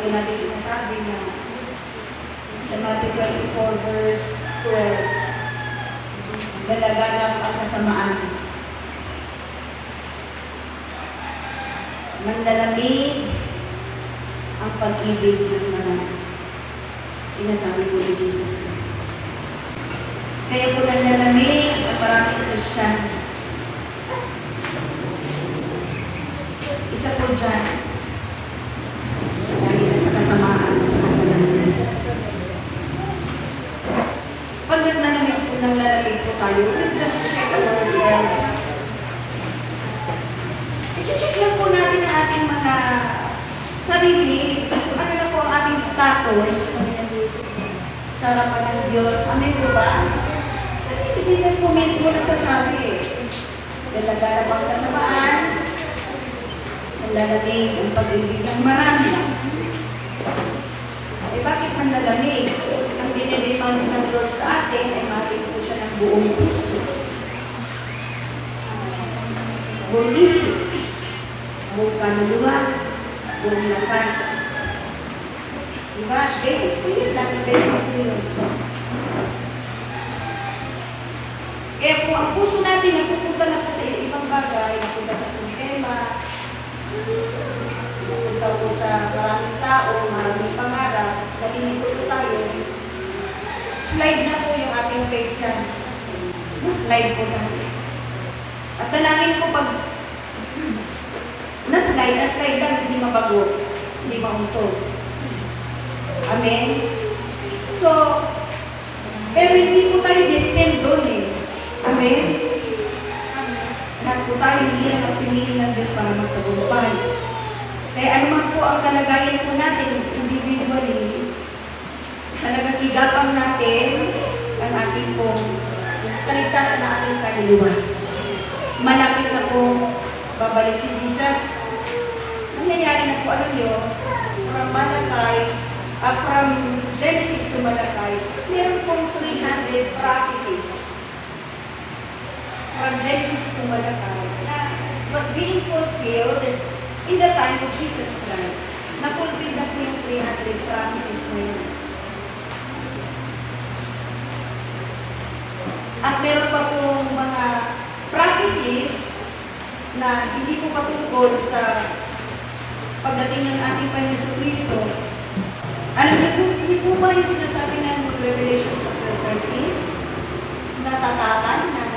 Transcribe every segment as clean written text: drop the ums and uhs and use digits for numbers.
po natin sinasabi na sa Matthew 24 verse 12, dalaganap ang kasamaan. Mandalamig ang pag-ibig ng marami. Sinasabi po ni Jesus. Kaya po nandalamig ang maraming Kristiyano. Isa po dyan, dahil nasa kasamaan, sa kasalanan. Pag nagnalamig po ng lalamig po tayo, we'll just check ourselves. I-check lang po natin ang ating mga sarili, ano na po ang ating status sa harapan ng Diyos. Amen po ba? Kasi si Jesus po mismo nagsasabi, dalaganap ang kasamaan, manlalamig ang pag-ibig ng marami. Eh bakit manlalamig? Ang dinidemand ng Lord sa atin ay matin po siya ng buong puso, buong isip, buong kaluluwa, buong lakas. Diba? Basic to yun lang. Basic to yun. Kaya po, ang puso natin napupunta na po sa ibang bagay, napunta sa problema, napunta po sa maraming tao, maraming pangarap, nalinito po tayo. Slide na po yung ating faith dyan. Na-slide po na. At talangin po pag na-slide lang, hindi mabago, hindi mauntog. Amen? So, pero hindi po tayo destined doon eh. Amen? Lahat po tayo hindi ang pinili ng Diyos para magtagumpay. Kaya anuman po ang kalagayan po natin individually, talagang igapang natin ang ating pong kaligtasan ng ating kaluluwa. Malapit na po babalik si Jesus. Nangyayari na po, alam nyo, from Genesis to Malachi, meron pong 300 prophecies from Genesis to Malachi na was being fulfilled in the time of Jesus Christ. Na-fulfill na po yung 300 prophecies na yun. At meron pa pong mga prophecies na hindi po patungkol sa pagdating ng ating Panginoon Kristo. Alam niyo po, hindi po ba yung sinasabi ng Revelation chapter 13? Natatakan ng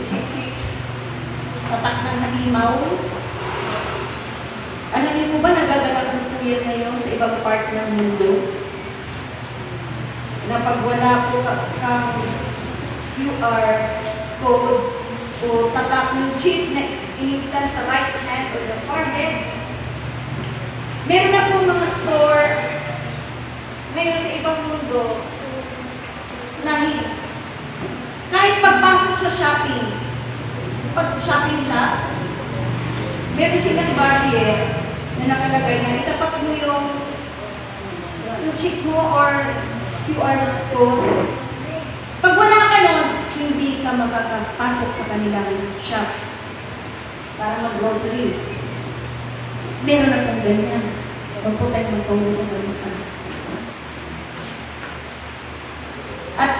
666, tatak ng halimaw. Alam niyo po ba nagaganap po yan ngayon sa ibang part ng mundo? Na pag wala po kang QR code o tatak ng chip na initan sa right hand or the forehead, meron na po mga store ngayon sa ibang mundo na kahit pagpasok sa shopping, pag-shopping shop, meron silang barrier na nakalagay na itapak mo yung chip mo or QR code. Pag wala ka nun, hindi ka makakapasok sa kanilang shop para mag-grocery. Meron na pong ganyan. Huwag po tayo magpungo sa salita. At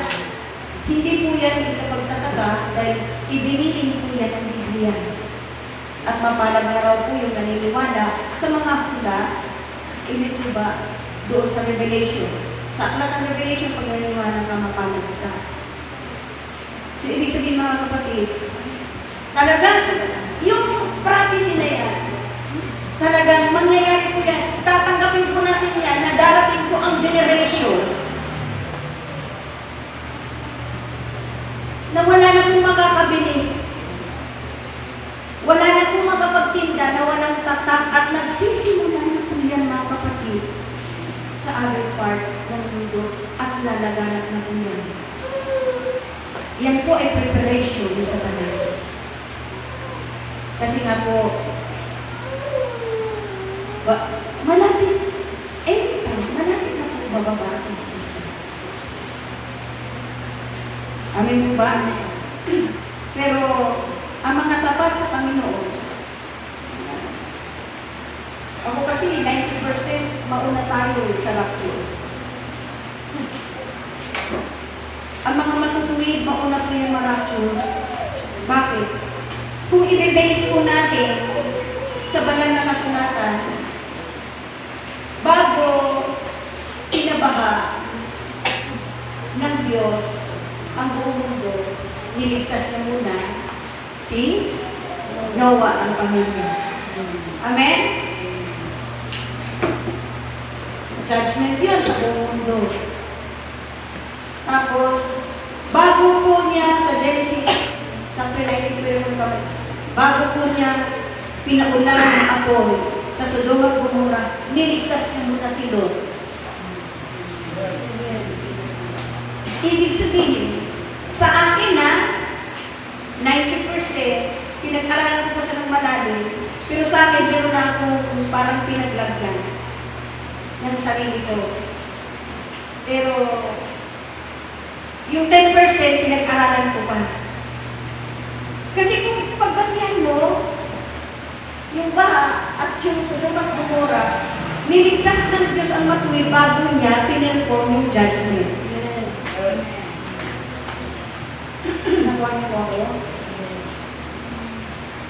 hindi po yan ikapagtataka dahil ibinilin po yan ng Biblia. At mapalag na raw po yung naniniwala sa mga hula, hindi po ba doon sa Revelation. Sa aklat ng Revelation, pag naniniwala ka, mapalag ka. So, ibig sabihin mga kapatid, talagang yung prophecy na yan, talagang mangyayari po yan. Tatanggapin po natin yan na darating po ang generation na wala na pong makakabili. Wala na pong makapagtinda na walang tatak at nagsisimula na po yan mga kapatid sa other part ng mundo at lalaganap na po yan. Yan po ay preparation ni Satanas. Kasi nga po, malapit, anytime, malapit na po bababa sa Jesus Christ. Amen po ba? Pero, ang mga tapat sa Panginoon, ako kasi 19 mauna tayo sa rapture. Ang mga matutuwid, mauna po yung ma-rapture. Bakit? Kung i-base po natin sa banal na kasulatan, bago pinabaha ng Diyos ang buong mundo, niligtas na muna si Noah ang pamilya. Amen? Judgment yun sa buong mundo. Tapos, bago po niya sa Genesis chapter 19, bago po niya pinaulan ng apoy sa Sodoma at Gomorrah, niligtas niya muna si Lot. Ibig sabihin, sa akin na 90%, pinag-aralan ko siya ng malalim, pero sa akin, meron na akong parang pinaglagyan ng sarili ko. Pero, yung 10% pinag-aralan ko pa. Kasi kung pagbasihan mo, yung baha at yung Sodoma at Gomorrah, niligtas ng Diyos ang matuwid bago niya pinirform yung judgment. Nakuha niyo po ako?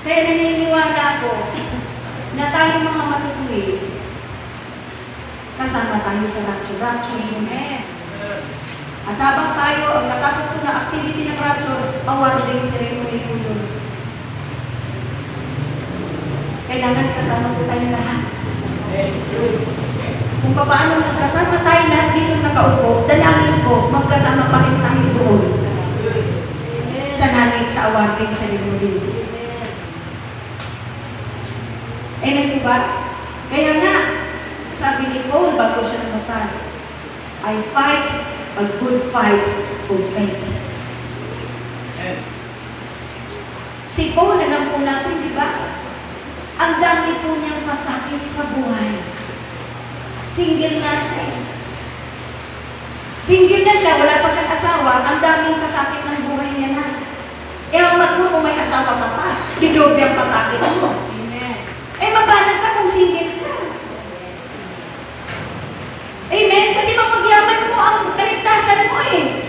Kaya naniniwala ako na tayo mga matutuwid, kasama tayo sa rapture yun At habang tayo, ang natapos ko na activity ng rapture, awarding ceremony po yun. Kailangan kasama po tayo lahat. Kung paano nagkasama tayo lahat dito nakaupo, dalangin ko, magkasama pa rin tayo doon. Sa langit sa awarding ceremony. Amen po ba? Kaya nga, sabi ni Paul, bago siya namatay, I fight a good fight of faith. Si Paul, alam po natin, di ba? Ang dami po niyang masakit sa buhay. Single na siya. Single na siya, wala pa siyang asawa, ang daming pasakit ng buhay niya na. Eh, ang mas mo kung may asawa ka pa, didoble ang pasakit mo. Eh, mabanag ka kung single ka. Amen? Kasi mapagyaman mo ang kaligtasan mo eh.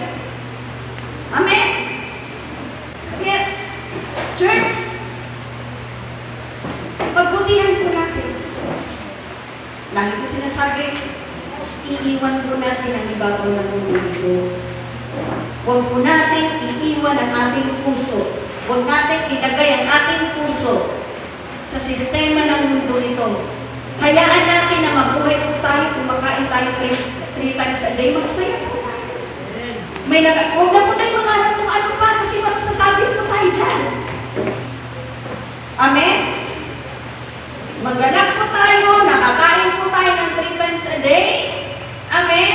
Amen? Kaya, church, pagbutihan po natin. Lagi ko sinasabi, iiwan po natin ang ibabaw ng mundo dito. Huwag po natin iiwan ang ating puso. Huwag natin ilagay ang ating puso sa sistema ng mundo ito. Hayaan natin na mabuhay po tayo, kumakain tayo 3 times a day, magsaya po tayo. Huwag na po tayo mangarap kung ano pa kasi magsasabi po tayo dyan. Amen? Magganap po tayo, nakakain po tayo ng 3 times a day. Amen?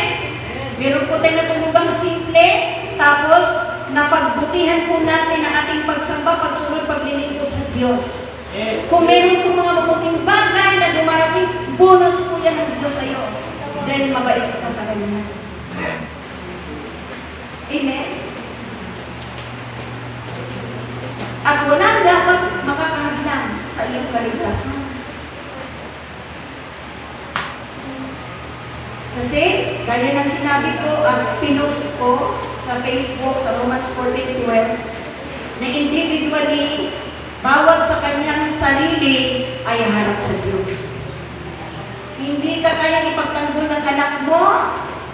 Meron po tayo natulugang simple, tapos napagbutihan po natin ang ating pagsamba, pagsunod, paglilingkod sa Diyos. Kung meron po mga mabuting bagay na dumarating, bonus po yan ng Diyos sa iyo. Dahil mabait ka sa Kanya. Amen? At walang dapat makakahadlang sa iyong kaligtasan. Kasi, gaya ng sinabi ko at pinost ko sa Facebook, sa Romans 14:12, na individually, bawat sa kanyang sarili ay harap sa Diyos. Hindi ka kayang ipagtanggol ng anak mo,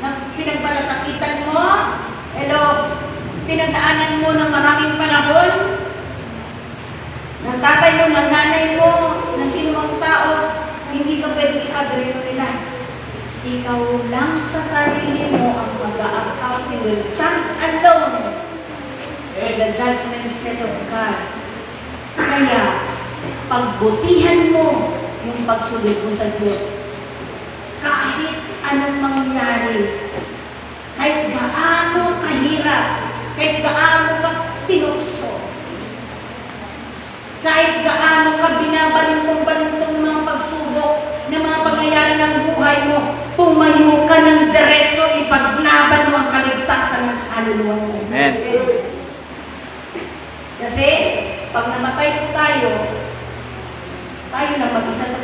ng pinagmalasakitan mo, pinagdaanan mo ng maraming panahon, ng tatay mo, ng nanay mo, ng sinumang tao, hindi ka pwedeng ipagrino nila. Ikaw lang sa sarili mo ang mag-a-account, you will stand alone in the judgment seat of God. Kaya, pagbutihan mo yung pagsunod mo sa Diyos. Kahit anong mangyari, kahit gaano kahirap, kahit gaano ka tinukso, kahit gaano ka binabalintong-balintong ng mga pagsubok, ng mga pangyayari ng buhay mo, tumayo ka ng diretso, ipaglaban mo ang kaligtasan ng kaluluwa mo. Amen. Kasi, pag namatay po tayo na mag-isa sa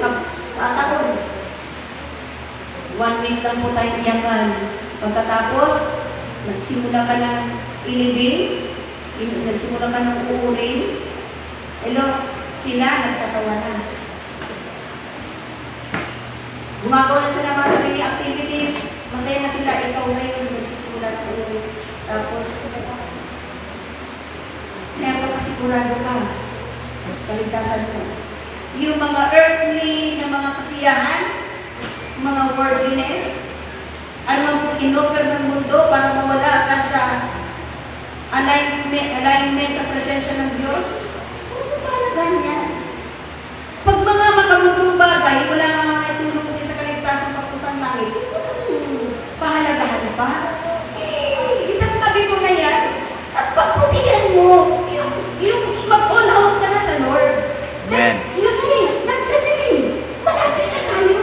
taon. 1 week lang po tayong iyakan. Pagkatapos, nagsimula ka ng inibig, nagsimula ka ng uurin, hello, sila nagtatawa na. Gumagawa na sila ng mga sarili activities, masaya na sila, ikaw ngayon, nagsisimula ng uurin. Tapos, kaya pagkasigurado ka, kaligtasan mo. Yung mga earthly na mga kasiyahan, mga worldliness, ano man po in-offer ng mundo para mawala ka sa alignment sa presensya ng Diyos, ano mahalaga yan? Pag mga makamundong bagay, wala nga mga itulong sa kaligtasan pagputang langit, pahalagahan pa. Isang tabi mo na yan, at pagputihan mo, yung mag-all out ka na sa Lord. Amen. You see, nandiyan na eh. Malapit na tayo.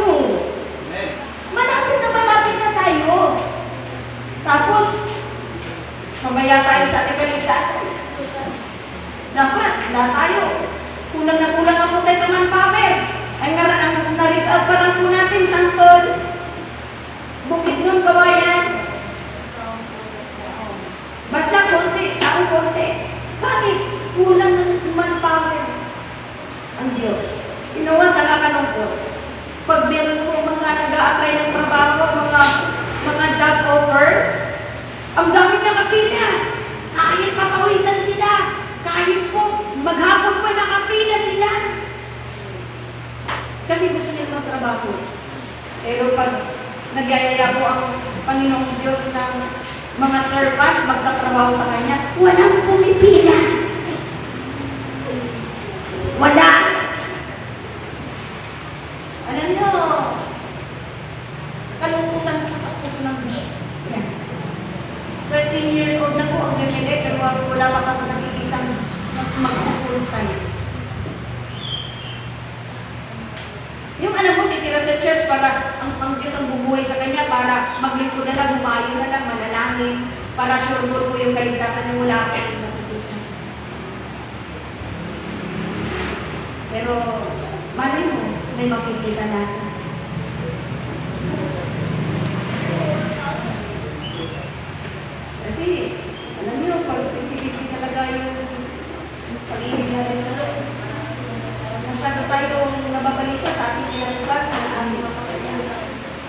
Malapit na tayo. Tapos, mamaya tayo sa ating kaligtasan. Dapat, na tayo. Kulang na po tayo sa manpower. Ang na-reach out pa lang po natin, Santol. Bukid nun, kawayan. Batya, konti, tsaka konti. Bakit? Kulang ng manpower ang Diyos. Inawan, nakakalungkot. Pag meron po mga nag-a-apply ng trabaho, mga job offer, ang dami nakapila. Kahit papawisan sila, kahit po maghapon pa nakapila sila. Kasi gusto nila magtrabaho. Pero pag nagyayaya po ang Panginoong Diyos ng mga servants magtatrabaho sa Kanya, walang pumipila. Wala. Alam nyo, kalungkutan ko sa puso ng Diyos. 13 years old na po ang Jamile, pero wala pa ako nakikita magpupuntay. Yung alam mo, titira sa church para ang Diyos ang bumuhay sa kanya para maglingkod na lang, humayo na lang, manalangin, para sure po yung kaligtasan niya wala akong nakikita. Pero, malay mo, may makikita natin. Kasi, alam niyo, pag pinipili talaga yung pag-ibig natin sa Lord, masyado tayong nababalisa sa ating kinabukasan ng aming mga kapatid.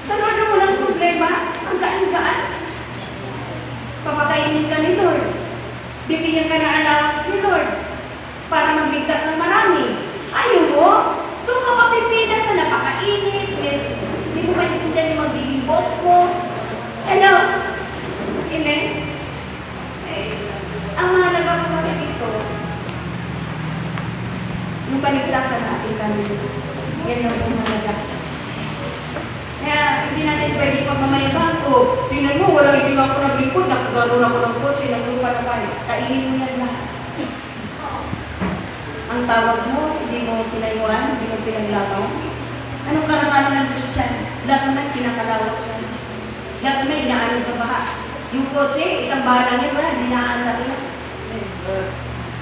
Sa Lord na walang problema, ang gaan-gaan. Papakainin ka ni Lord. Bibigyan ka na allowance ni Lord para magligtas ng marami. Ayaw mo? Doon ka mapipila sa napakainit. Hindi mo maintindihan yung magiging boss mo. Hello? Amen? Ang mahalaga po kasi dito, yung kaligtasan natin kanina. Yan ang mahalaga. Kaya hindi natin pwede pagmamayabang. O, tingnan mo, hindi ako naglingkod, nakagaroon ako ng kotse, naglupa naman. Kainin mo yan lahat. Ang tawag mo, hindi mo pinayuan, hindi mo pinaglabaw. Anong karangalan ng Christian? Lahat naman kinakalawak yan. Lahat naman inaanin sa baha. Yung kotse, isang baha lang yan, wala, dinaan lang yan.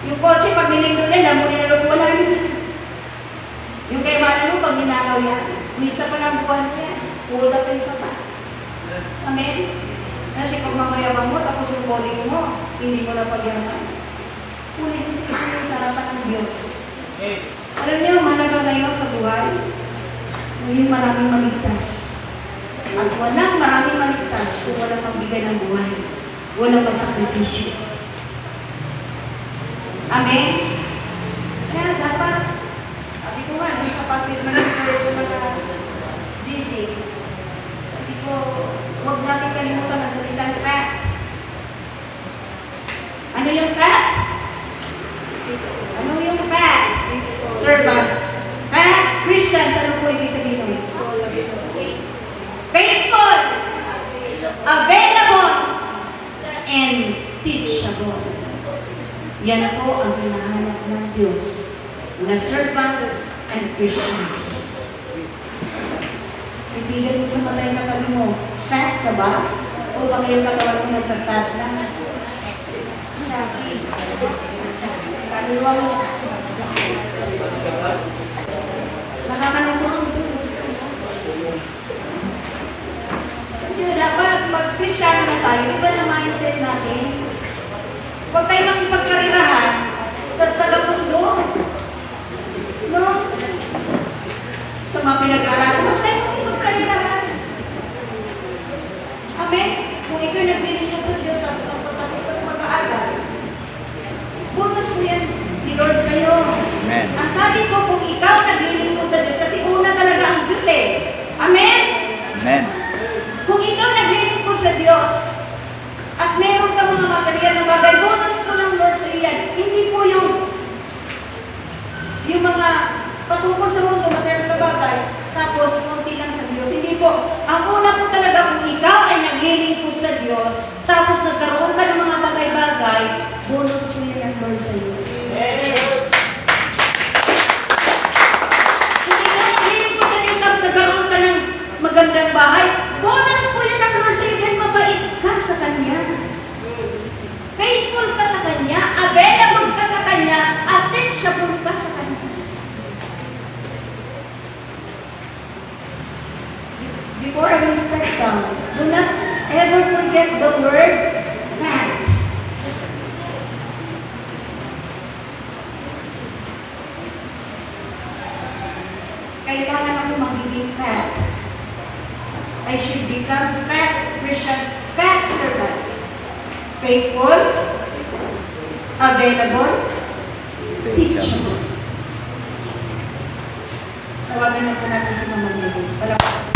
Yung kotse, pag nilindol yan, damo nila wala yun. Yung kayamanan mo, pag ninakaw yan, minsan pa lang buwan yan, hold up yung papa. Amen? Kasi pag mamayabang mo, tapos yung calling mo, hindi mo na pagyaman. Pulis na siguro sa harapan ng Diyos. Alam niyo, mahalaga ngayon sa buhay, yung maraming maligtas. At walang maraming maligtas kung walang pagbigay ng buhay. Walang pagsakripisyo. Amen? Kaya dapat, sabi ko nga, sa pag-tip ministers ng mga GC, sabi ko, huwag natin kalimutan ang salitang fact. Ano yung fact? Ano yung fact? Servants. Fact? Christians, ano po ibig sabihin? Faithful, available, and teachable. Yan po ang hinahanap ng Diyos na servants and Christians. Titigan mo sa mata yung katabi mo, fat ka ba? O baka yung katawan mo nagpa-fat na? Kaliwa mo. Nakakalungkot ito. tayo, iba na mindset natin. Huwag tayo makipagkarirahan sa taga-pundo. No? Sa mga pinag-aaralan, huwag tayo makipagkarirahan. Amen? Kung ikaw nagbibigyan sa Diyos at tapos ka sa pag-aaral, bonus mo yan ni Lord sa'yo. Amen. Ang sabi ko, kung ikaw naglilingkod sa Diyos, kasi una talaga ang Diyos eh. Amen? Amen. Kung ikaw naglilingkod sa Diyos, at meron ka mga material na bagay, bonus ko ng Lord sa iyan. Hindi po yung mga patungkol sa mundo, material na bagay, tapos konti lang sa Diyos. Hindi po. Ang una po talaga, kung ikaw ay naglilingkod sa Diyos, tapos nagkaroon ka ng mga bagay-bagay, bonus ko yan ng Lord sa iyo. Kung ikaw naglilingkod sa Diyos, tapos nagkaroon ka ng magandang bahay, bonus po yan ng Lord sa iyo. Yan, mabait ka sa Kanya. Faithful ka sa Kanya, available ka sa Kanya, attentionable ka sa Kanya. Before I will start down, do not ever forget the word fact. Kailangan ako magiging fat. I should become fat Christian, fat servants. Faithful, available, teachable. Tawagan na po natin si Mama Lily.